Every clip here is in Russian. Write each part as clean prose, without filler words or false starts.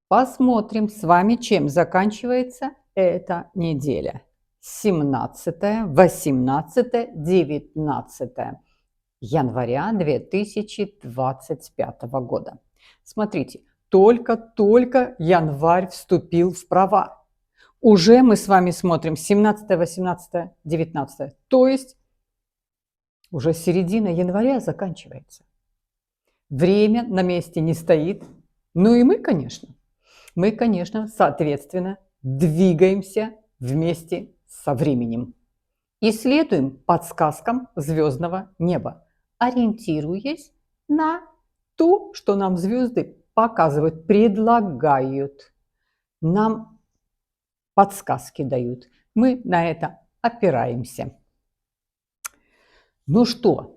Посмотрим с вами, чем заканчивается эта неделя. 17, 18, 19 января 2025 года. Смотрите, только-только январь вступил в права. Уже мы с вами смотрим 17, 18, 19. То есть уже середина января заканчивается. Время на месте не стоит. Ну и мы, конечно, соответственно, двигаемся вместе со временем и следуем подсказкам звездного неба, ориентируясь на то, что нам звезды показывают, предлагают, нам подсказки дают. Мы на это опираемся. Ну что,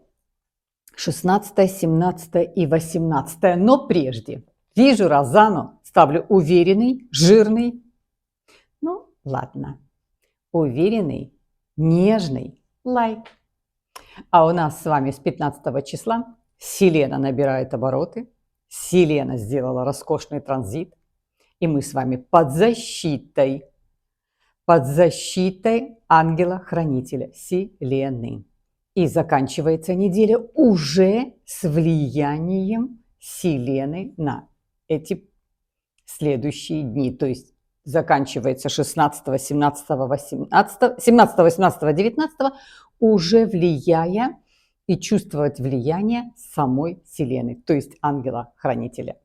16, 17 и 18. Но прежде вижу Розану, ставлю уверенный, жирный. Ну, ладно. Уверенный, нежный лайк. А у нас с вами с 15 числа Селена набирает обороты. Селена сделала роскошный транзит. И мы с вами под защитой ангела-хранителя Селены. И заканчивается неделя уже с влиянием Селены на эти следующие дни. То есть заканчивается 16, 17, 18, 17, 18, 19, уже влияя и чувствовать влияние самой Вселенной, то есть ангела-хранителя.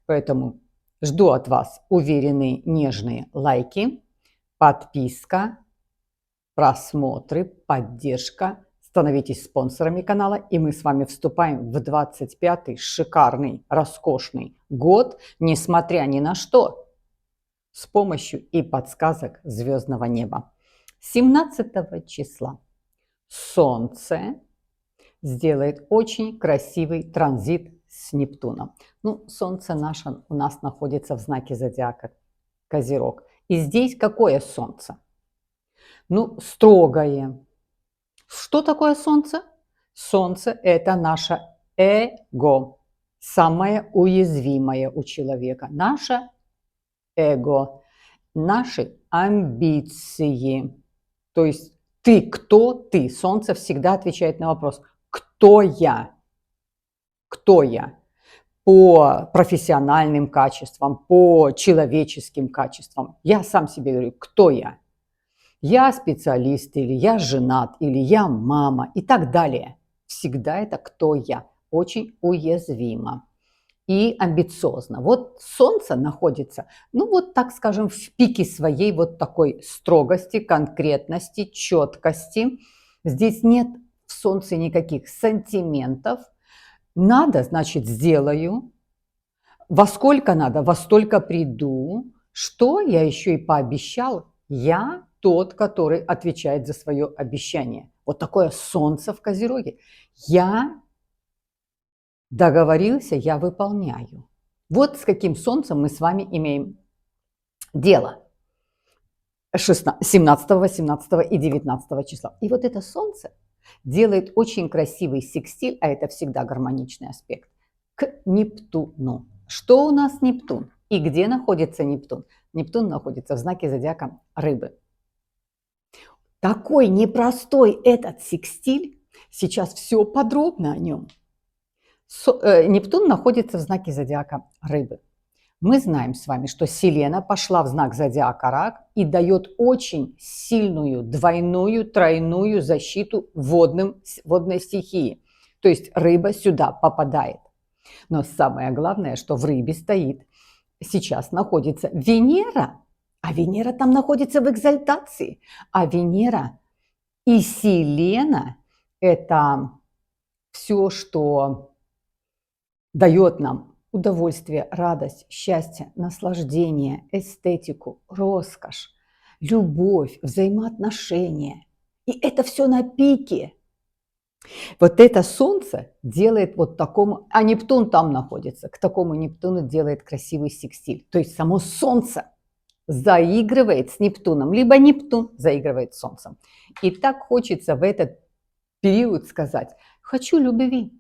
Поэтому жду от вас уверенные, нежные лайки, подписка, просмотры, поддержка. Становитесь спонсорами канала, и мы с вами вступаем в 25-й шикарный, роскошный год, несмотря ни на что, с помощью и подсказок звездного неба. 17 числа Солнце сделает очень красивый транзит с Нептуном. Ну, Солнце наше у нас находится в знаке зодиака Козерог. И здесь какое Солнце? Ну, строгое. Что такое Солнце? Солнце – это наше эго, самое уязвимое у человека. Наше эго, наши амбиции. То есть ты кто ты? Солнце всегда отвечает на вопрос «Кто я?» Кто я? По профессиональным качествам, по человеческим качествам. Я сам себе говорю «Кто я?» Я специалист, или я женат, или я мама и так далее. Всегда это кто я. Очень уязвимо и амбициозно. Вот Солнце находится, ну вот так скажем, в пике своей вот такой строгости, конкретности, четкости. Здесь нет в Солнце никаких сантиментов. Надо, значит, сделаю. Во сколько надо, во столько приду. Что я еще и пообещал? Я тот, который отвечает за свое обещание. Вот такое Солнце в Козероге. Я договорился, я выполняю. Вот с каким Солнцем мы с вами имеем дело. 17, 18 и 19 числа. И вот это Солнце делает очень красивый секстиль, а это всегда гармоничный аспект, к Нептуну. Что у нас Нептун? И где находится Нептун? Нептун находится в знаке зодиака Рыбы. Такой непростой этот секстиль, сейчас все подробно о нем. Нептун находится в знаке зодиака Рыбы. Мы знаем с вами, что Селена пошла в знак зодиака Рак и дает очень сильную двойную, тройную защиту водной стихии. То есть рыба сюда попадает. Но самое главное, что в рыбе стоит, сейчас находится Венера, а Венера там находится в экзальтации. А Венера и Селена – это все, что дает нам удовольствие, радость, счастье, наслаждение, эстетику, роскошь, любовь, взаимоотношения. И это все на пике. Вот это Солнце делает вот такому, а Нептун там находится, к такому Нептуну делает красивый секстиль. То есть само Солнце заигрывает с Нептуном, либо Нептун заигрывает с Солнцем. И так хочется в этот период сказать: хочу любви,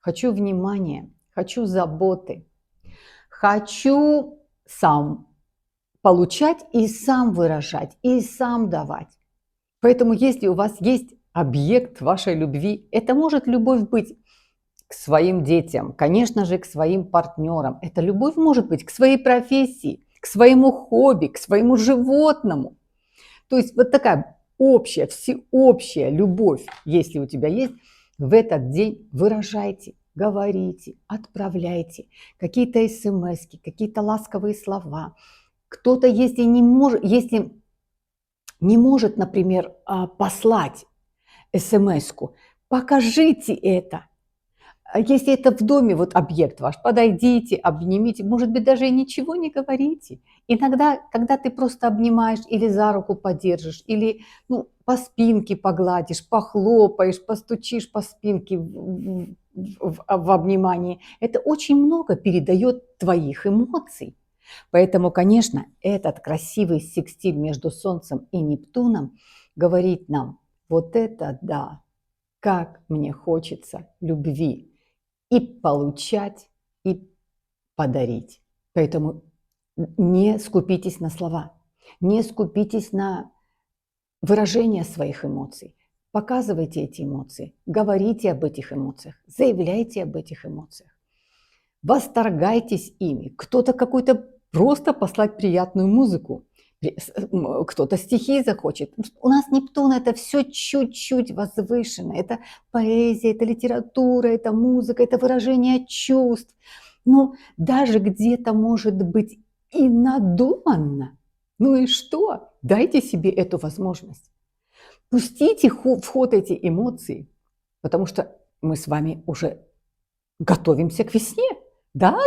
хочу внимания, хочу заботы, хочу сам получать и сам выражать, и сам давать. Поэтому если у вас есть объект вашей любви, это может любовь быть к своим детям, конечно же, к своим партнерам. Эта любовь может быть к своей профессии, к своему хобби, к своему животному. То есть вот такая общая, всеобщая любовь, если у тебя есть, в этот день выражайте, говорите, отправляйте какие-то смски, какие-то ласковые слова. Кто-то, если не может, например, послать смс-ку, покажите это. Если это в доме, вот объект ваш, подойдите, обнимите, может быть, даже и ничего не говорите. Иногда, когда ты просто обнимаешь или за руку подержишь, или по спинке погладишь, похлопаешь, постучишь по спинке в обнимании, это очень много передает твоих эмоций. Поэтому, конечно, этот красивый секстиль между Солнцем и Нептуном говорит нам, вот это да, как мне хочется любви и получать, и подарить. Поэтому не скупитесь на слова, не скупитесь на выражение своих эмоций. Показывайте эти эмоции, говорите об этих эмоциях, заявляйте об этих эмоциях. Восторгайтесь ими. Кто-то какой-то просто послать приятную музыку, кто-то стихи захочет. У нас Нептун – это все чуть-чуть возвышено. Это поэзия, это литература, это музыка, это выражение чувств. Но даже где-то может быть и надуманно. Ну и что? Дайте себе эту возможность. Пустите в ход эти эмоции, потому что мы с вами уже готовимся к весне. Да.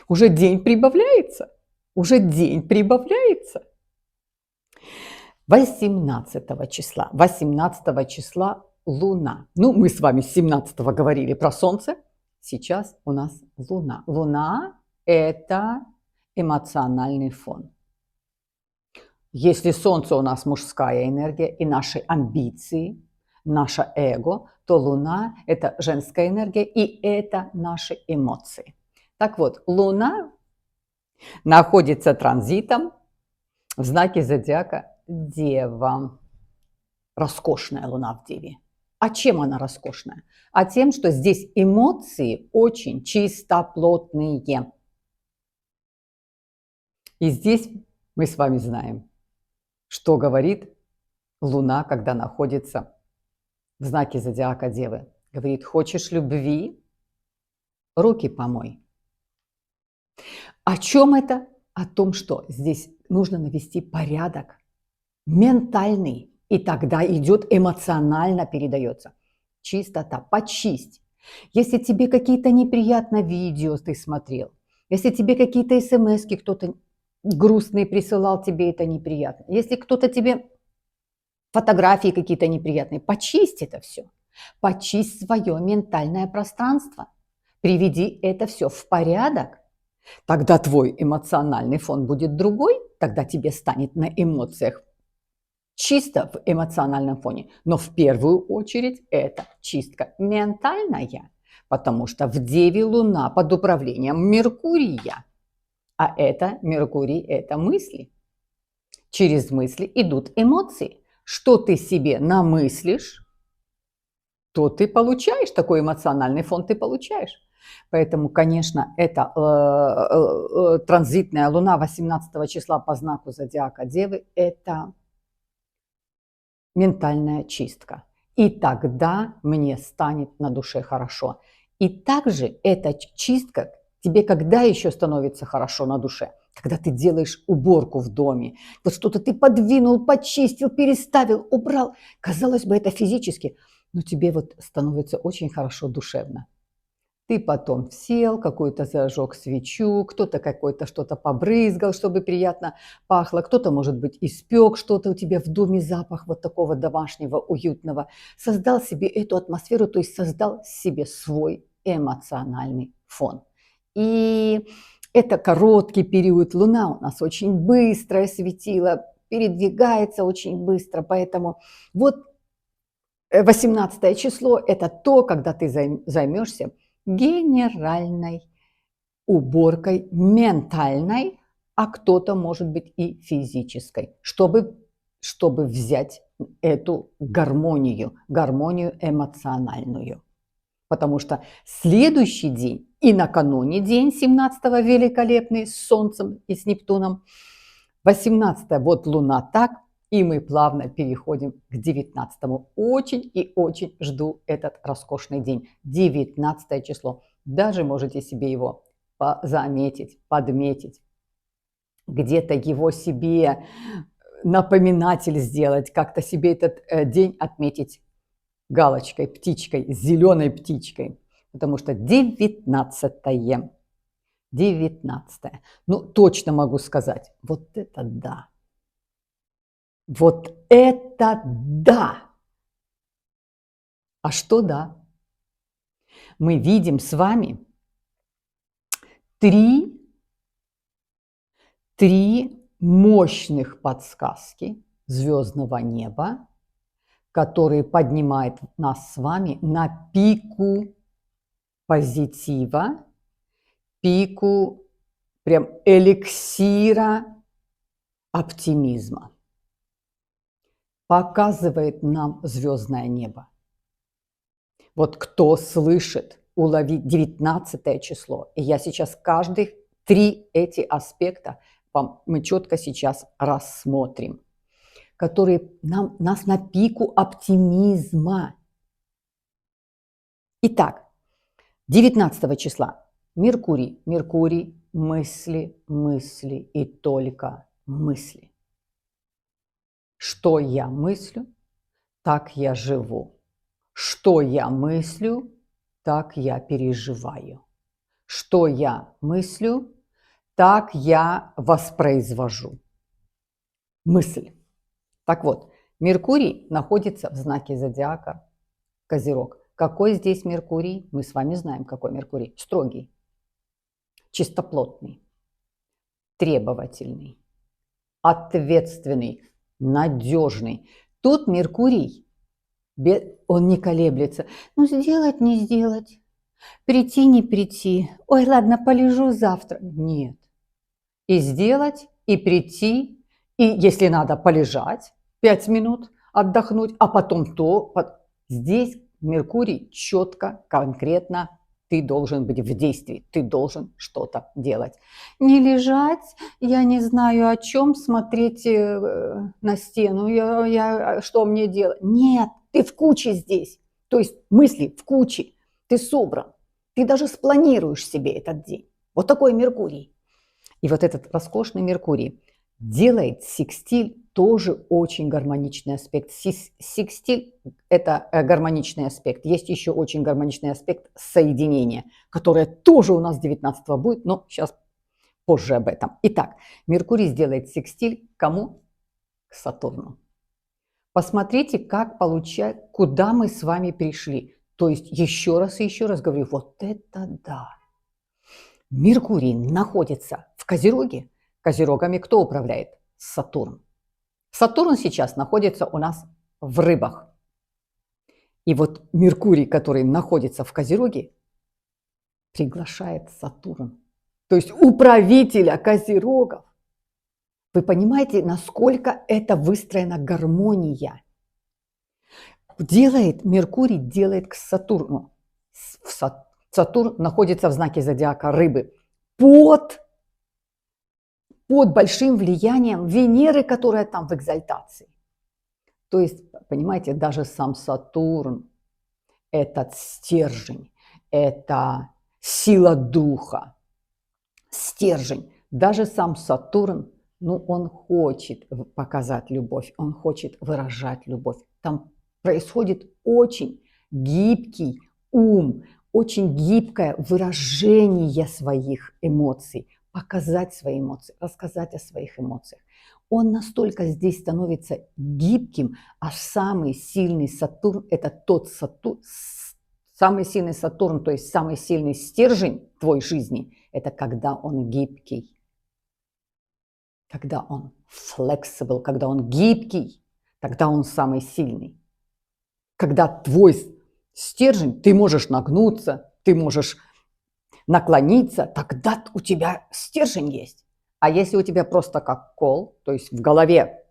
Уже день прибавляется. 18 числа Луна. Мы с вами с 17 говорили про Солнце. Сейчас у нас Луна. Луна – это эмоциональный фон. Если Солнце у нас мужская энергия и наши амбиции, наше эго, то Луна – это женская энергия и это наши эмоции. Так вот, Луна находится транзитом в знаке зодиака Дева. Роскошная Луна в Деве. А чем она роскошная? А тем, что здесь эмоции очень чистоплотные. И здесь мы с вами знаем, что говорит Луна, когда находится в знаке зодиака Девы. Говорит, хочешь любви? Руки помой. О чем это? О том, что здесь нужно навести порядок ментальный, и тогда идет эмоционально передается. Чистота, почисть. Если тебе какие-то неприятные видео ты смотрел, если тебе какие-то смски кто-то грустные присылал, тебе это неприятно. Если кто-то тебе фотографии какие-то неприятные, почисть это все. Почисть свое ментальное пространство. Приведи это все в порядок. Тогда твой эмоциональный фон будет другой, тогда тебе станет на эмоциях чисто в эмоциональном фоне. Но в первую очередь это чистка ментальная, потому что в Деве Луна под управлением Меркурия. А это Меркурий – это мысли. Через мысли идут эмоции. Что ты себе намыслишь, то ты получаешь, такой эмоциональный фон ты получаешь. Поэтому, конечно, это транзитная Луна 18 числа по знаку зодиака Девы – это ментальная чистка. И тогда мне станет на душе хорошо. И также эта чистка тебе когда еще становится хорошо на душе? Когда ты делаешь уборку в доме. Вот что-то ты подвинул, почистил, переставил, убрал. Казалось бы, это физически, но тебе вот становится очень хорошо душевно. Ты потом сел, какую-то зажег свечу, кто-то какой-то что-то побрызгал, чтобы приятно пахло, кто-то, может быть, испек что-то у тебя в доме, запах вот такого домашнего, уютного. Создал себе эту атмосферу, то есть создал себе свой эмоциональный фон. И это короткий период. Луна у нас очень быстрое светило, передвигается очень быстро, поэтому вот 18 число – это то, когда ты займешься генеральной уборкой ментальной, а кто-то может быть и физической, чтобы взять эту гармонию эмоциональную. Потому что следующий день и накануне день 17-го великолепный с Солнцем и с Нептуном, 18-е вот Луна так, и мы плавно переходим к 19-му. Очень и очень жду этот роскошный день. 19 число. Даже можете себе его заметить, подметить. Где-то его себе напоминатель сделать, как-то себе этот день отметить галочкой, птичкой, зеленой птичкой. Потому что 19-е. 19-е. Ну, точно могу сказать, вот это да. Вот это да! А что да? Мы видим с вами три мощных подсказки звездного неба, которые поднимают нас с вами на пику позитива, пику прям эликсира оптимизма. Показывает нам звездное небо. Вот кто слышит, уловить 19 число, и я сейчас каждых три эти аспекта мы четко сейчас рассмотрим, которые нас на пику оптимизма. Итак, 19 числа Меркурий, мысли, мысли и только мысли. Что я мыслю, так я живу. Что я мыслю, так я переживаю. Что я мыслю, так я воспроизвожу. Мысль. Так вот, Меркурий находится в знаке зодиака Козерог. Какой здесь Меркурий? Мы с вами знаем, какой Меркурий. Строгий, чистоплотный, требовательный, ответственный, надежный. Тут Меркурий, он не колеблется. Ну, сделать, не сделать, прийти, не прийти. Ой, ладно, полежу завтра. Нет. И сделать, и прийти, и, если надо, полежать 5 минут, отдохнуть, а потом то. Здесь Меркурий четко, конкретно, ты должен быть в действии, ты должен что-то делать. Не лежать, я не знаю о чем, смотреть на стену, что мне делать. Нет, ты в куче здесь, то есть мысли в куче, ты собран, ты даже спланируешь себе этот день. Вот такой Меркурий. И вот этот роскошный Меркурий делает секстиль тоже очень гармоничный аспект. Секстиль – это гармоничный аспект. Есть еще очень гармоничный аспект соединения, которое тоже у нас 19-го будет, но сейчас позже об этом. Итак, Меркурий сделает секстиль кому? К Сатурну. Посмотрите, как получается, куда мы с вами пришли. То есть еще раз и еще раз говорю, вот это да. Меркурий находится в Козероге. Козерогами кто управляет? Сатурн. Сатурн сейчас находится у нас в Рыбах. И вот Меркурий, который находится в Козероге, приглашает Сатурн. То есть управителя Козерогов. Вы понимаете, насколько это выстроена гармония? Меркурий делает к Сатурну. Сатурн находится в знаке зодиака Рыбы под большим влиянием Венеры, которая там в экзальтации. То есть, понимаете, даже сам Сатурн, этот стержень, это сила духа, стержень. Даже сам Сатурн, он хочет показать любовь, он хочет выражать любовь. Там происходит очень гибкий ум, очень гибкое выражение своих эмоций, показать свои эмоции, рассказать о своих эмоциях. Он настолько здесь становится гибким, а самый сильный Сатурн – это тот Сатурн, самый сильный Сатурн, то есть самый сильный стержень твоей жизни – это когда он гибкий, когда он flexible, когда он гибкий, тогда он самый сильный. Когда твой стержень, ты можешь нагнуться, ты можешь наклониться, тогда у тебя стержень есть. А если у тебя просто как кол, то есть в голове.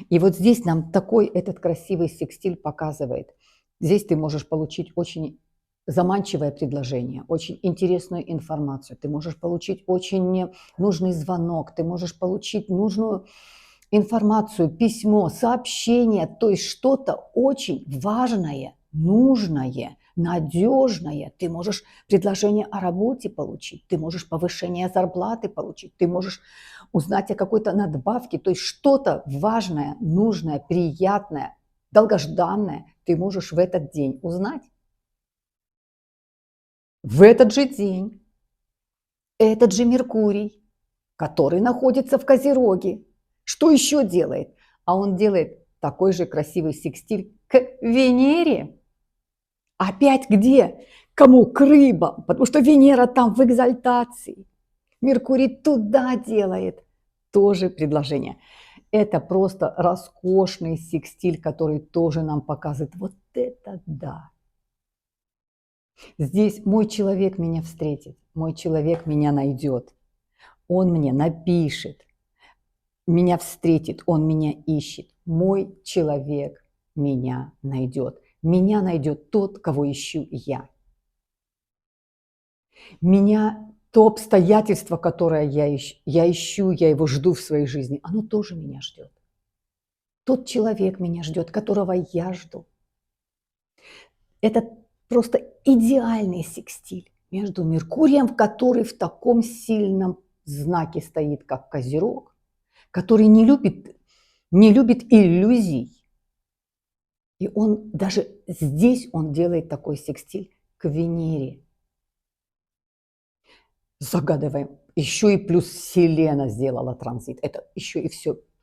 И вот здесь нам такой этот красивый секстиль показывает. Здесь ты можешь получить очень заманчивое предложение, очень интересную информацию. Ты можешь получить очень нужный звонок, ты можешь получить нужную информацию, письмо, сообщение, то есть что-то очень важное, нужное, надежное. Ты можешь предложение о работе получить, ты можешь повышение зарплаты получить, ты можешь узнать о какой-то надбавке, то есть что-то важное, нужное, приятное, долгожданное ты можешь в этот день узнать. В этот же день этот же Меркурий, который находится в Козероге, что еще делает? А он делает такой же красивый секстиль к Венере. Опять где? Кому? К рыбам, потому что Венера там в экзальтации. Меркурий туда делает тоже предложение. Это просто роскошный секстиль, который тоже нам показывает вот это да. Здесь мой человек меня встретит, мой человек меня найдет, он мне напишет, меня встретит, он меня ищет. Мой человек меня найдет. Меня найдет тот, кого ищу я. Меня то обстоятельство, которое я ищу, я его жду в своей жизни, оно тоже меня ждет. Тот человек меня ждет, которого я жду. Это просто идеальный секстиль между Меркурием, который в таком сильном знаке стоит, как Козерог, который не любит иллюзий. И он даже здесь он делает такой секстиль к Венере. Загадываем. Еще и плюс Селена сделала транзит. Это еще и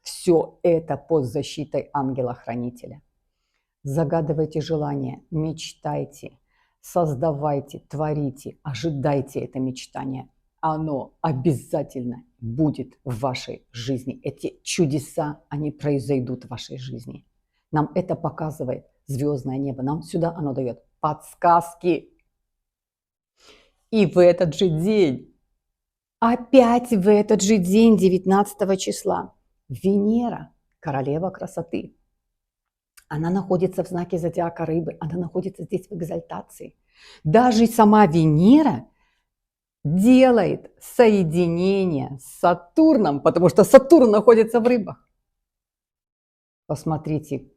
все это под защитой ангела-хранителя. Загадывайте желания, мечтайте, создавайте, творите, ожидайте это мечтание. Оно обязательно будет в вашей жизни. Эти чудеса, они произойдут в вашей жизни. Нам это показывает звездное небо. Нам сюда оно дает подсказки. И в этот же день, опять в этот же день, 19 числа, Венера, королева красоты, она находится в знаке зодиака Рыбы, она находится здесь в экзальтации. Даже сама Венера делает соединение с Сатурном, потому что Сатурн находится в Рыбах. Посмотрите,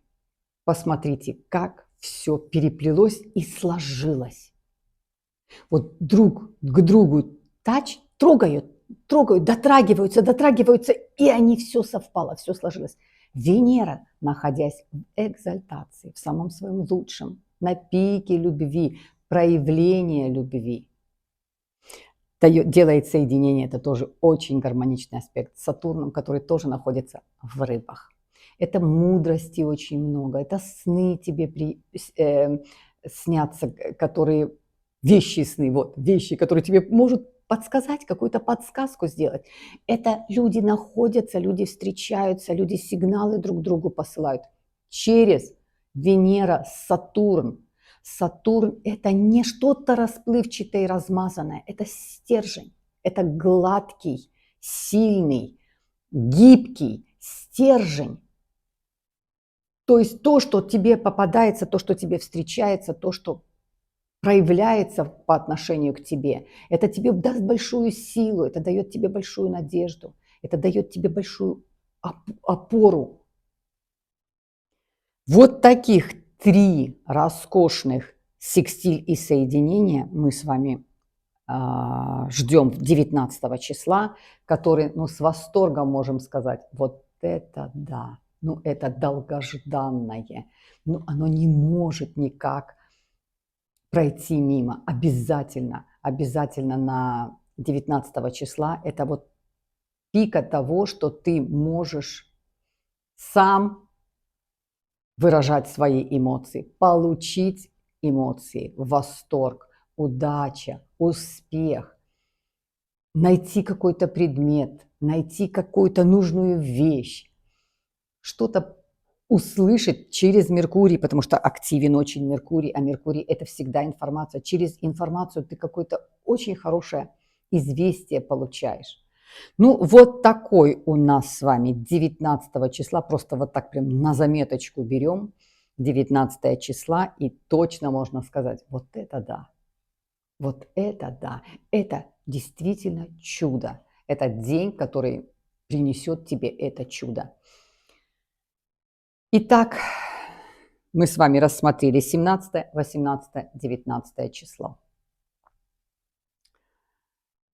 как все переплелось и сложилось. Вот друг к другу трогают, дотрагиваются, и они все совпало, все сложилось. Венера, находясь в экзальтации, в самом своем лучшем, на пике любви, проявления любви, делает соединение, это тоже очень гармоничный аспект, с Сатурном, который тоже находится в Рыбах. Это мудрости очень много, это сны тебе снятся, которые вещи сны, вот вещи, которые тебе могут подсказать, какую-то подсказку сделать. Это люди находятся, люди встречаются, люди сигналы друг другу посылают через Венера, Сатурн. Сатурн – это не что-то расплывчатое и размазанное, это стержень, это гладкий, сильный, гибкий стержень. То есть то, что тебе попадается, то, что тебе встречается, то, что проявляется по отношению к тебе, это тебе даст большую силу, это дает тебе большую надежду, это дает тебе большую опору. Вот таких 3 роскошных секстиль и соединения мы с вами ждем 19 числа, который, с восторгом можем сказать, вот это да, это долгожданное, оно не может никак пройти мимо, обязательно на 19 числа, это вот пика того, что ты можешь сам выражать свои эмоции, получить эмоции, восторг, удача, успех, найти какой-то предмет, найти какую-то нужную вещь, что-то услышать через Меркурий, потому что активен очень Меркурий, а Меркурий – это всегда информация. Через информацию ты какое-то очень хорошее известие получаешь. Ну, вот такой у нас с вами 19 числа, просто вот так прям на заметочку берем 19 числа, и точно можно сказать, вот это да, это действительно чудо. Это день, который принесет тебе это чудо. Итак, мы с вами рассмотрели 17, 18, 19 число.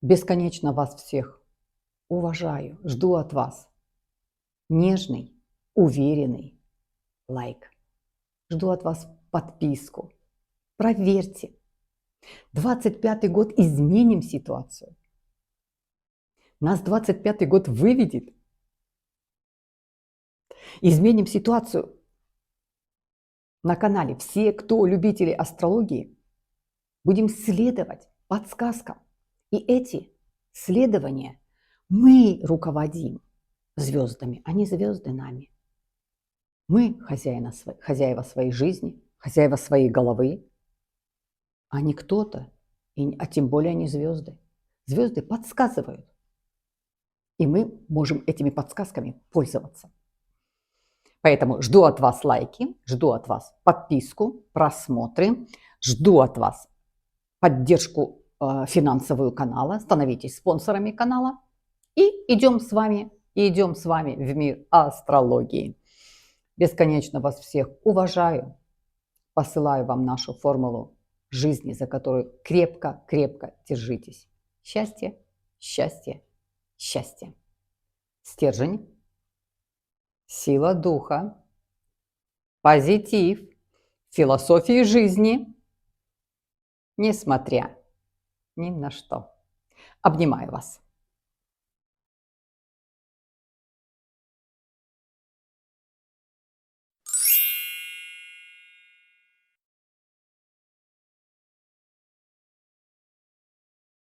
Бесконечно вас всех уважаю, жду от вас нежный, уверенный лайк. Жду от вас подписку. Проверьте. 25-й год изменим ситуацию. Нас 25-й год выведет. Изменим ситуацию на канале. Все, кто любители астрологии, будем следовать подсказкам. И эти следования мы руководим звездами, а не звезды нами. Мы хозяева своей жизни, хозяева своей головы, а не кто-то, а тем более не звезды. Звезды подсказывают, и мы можем этими подсказками пользоваться. Поэтому жду от вас лайки, жду от вас подписку, просмотры, жду от вас поддержку финансовую канала, становитесь спонсорами канала и идем с вами в мир астрологии. Бесконечно вас всех уважаю, посылаю вам нашу формулу жизни, за которую крепко-крепко держитесь. Счастье, счастье, счастье. Стержень, сила духа, позитив, философия жизни, несмотря ни на что. Обнимаю вас.